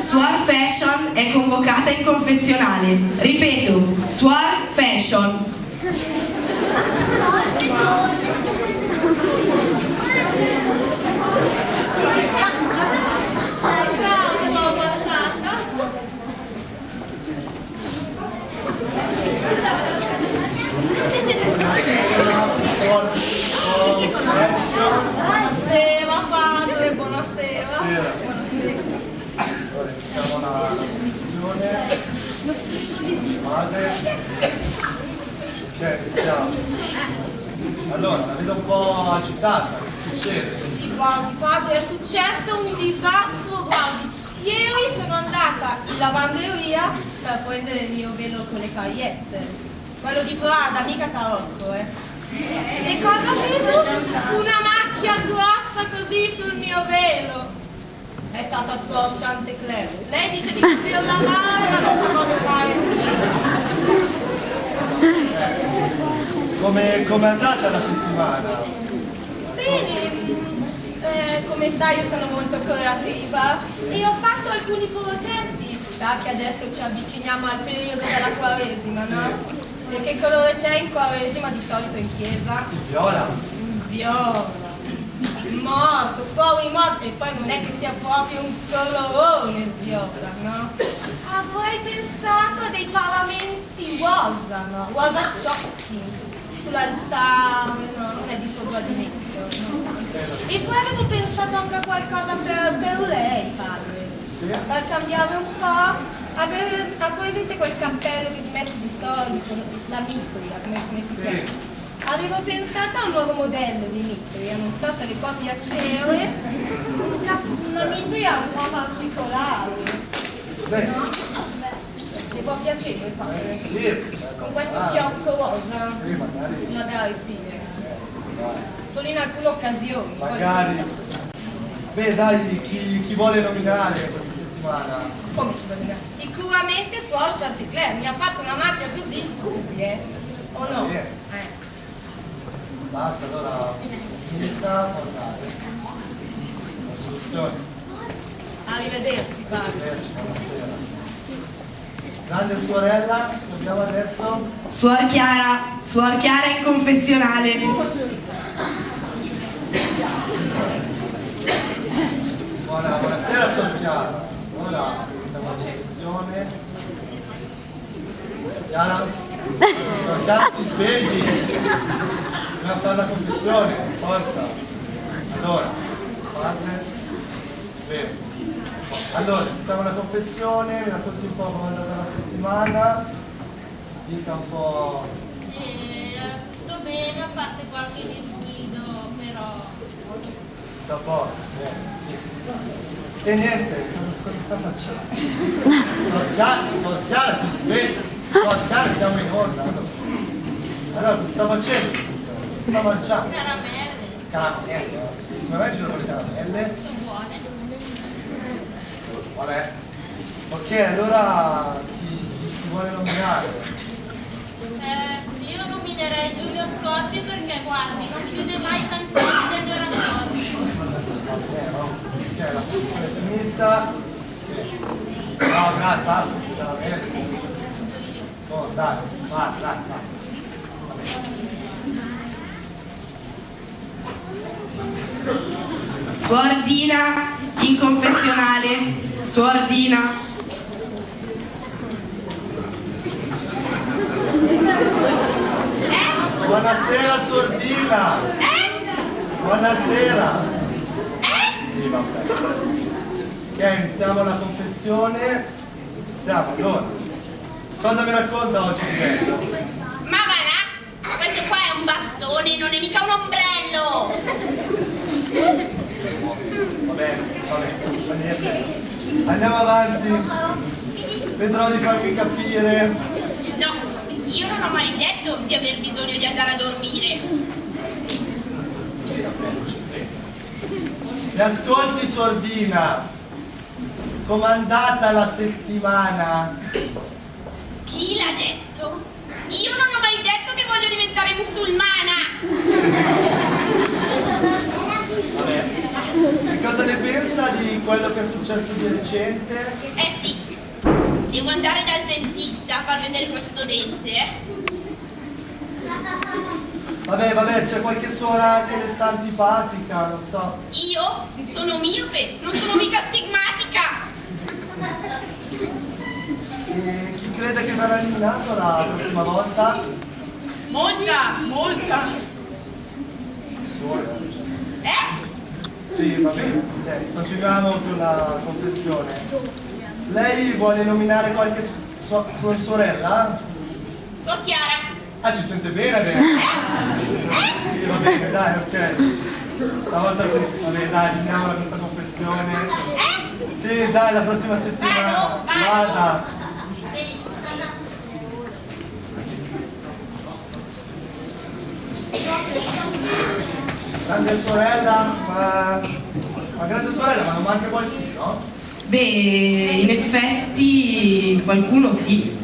Suor Fashion è convocata in confessionale. Ripeto, Suor Fashion. Ciao, sono passata. Buonasera padre, buonasera. Allora, iniziamo la lezione. Padre. Ok, iniziamo. Allora, la vedo un po' agitata, che succede? Guardi padre, è successo un disastro, guardi. Ieri sono andata in lavanderia per prendere il mio velo con le paillette. Quello di Prada, mica tarocco, E cosa vedo? Una macchia grossa così sul mio velo. È stata Suor Chantecler. Lei dice di saper lavare, ma non sa come fare. Come è andata la settimana? Bene, come sai io sono molto creativa e ho fatto alcuni progetti. Sa che adesso ci avviciniamo al periodo della Quaresima, no? E che colore c'è in Quaresima di solito in chiesa? Il viola? Il viola. Morto, fuori morto. E poi non è che sia proprio un colorone il viola, no? Avrei pensato a dei paramenti rosa, no? Rosa sciocchi. Sull'altare, no? Non è di suo gradimento, no? E poi avevo pensato anche a qualcosa per lei, padre. Sì? Per cambiare un po'. Ha presente quel cappello che si mette di solito, la mitria, come si chiama? Avevo pensato a un nuovo modello di mitria, non so se le può piacere, una mitria un po' particolare. No? Le può piacere, padre? Sì. Con questo fiocco rosa? Sì, magari. Magari sì. Solo in alcune occasioni. Magari. Beh, dai, chi vuole nominare questa settimana? Come ci vuole dire? Sicuramente Suor Chantecler mi ha fatto una macchia così, scusi, o no? Basta, allora finita, portare. La soluzione. Arrivederci, padre. Arrivederci, buonasera. Grande sorella, andiamo adesso. Suor Chiara in confessionale. Buonasera, Suor Chiara. Ora iniziamo la confessione. Chiara, Suor Chiara, si svegli. Dobbiamo fare la confessione, forza. Allora, padre. Bene. Allora, iniziamo la confessione, mi racconti un po' come è andata la settimana. Dica un po'. Tutto bene, a parte qualche disguido, però... Tutto a posto, bene, sì, sì. E niente, cosa sta facendo? Suor Chiara, si sveglia. Suor Chiara, siamo in onda. Allora, cosa sta facendo? Cosa sta mangiando? Caramelle. Caramelle? Come mangiano le caramelle? Sono buone. Vabbè. Ok, allora chi vuole nominare? Io nominerei Giulio Scotti perché, guardi, non chiude mai i cancelli degli oratori. Ok, la funzione è finita. No, grazie, basta, si dà bene. Oh, dai, vai. Suor Dina in confessionale. Suor Dina. Buonasera, Suor Dina. Buonasera. Sì, vabbè. Ok, iniziamo la confessione. Iniziamo, allora. Cosa mi racconta oggi di bello? Ma va là! Questo qua è un bastone, non è mica un ombrello! Va bene, fa niente. Andiamo avanti. Vedrò di farvi capire. No, io non ho mai detto di aver bisogno di andare a dormire. Sì, va bene, ci sei. Mi ascolti, Suor Dina? Com'è andata la settimana? Chi l'ha detto? Io non ho mai detto che voglio diventare musulmana! Vabbè. Che cosa ne pensa di quello che è successo di recente? Eh sì, devo andare dal dentista a far vedere questo dente, Vabbè, c'è qualche suora che le sta antipatica, non so. Io sono miope, non sono mica stigmatica. E chi crede che verrà eliminato la prossima volta? Molta. Suora. Eh? Sì, va bene. Ok, continuiamo con la confessione. Lei vuole nominare qualche sorella? Sor Chiara. Ah, ci sente bene, bene? Sì, va bene, dai, ok. Stavolta sì, va bene, dai, finiamola questa confessione. Sì, dai, la prossima settimana. Vado. Vada. Grande sorella, ma grande sorella, ma non manca qualcuno? Beh, in effetti qualcuno sì.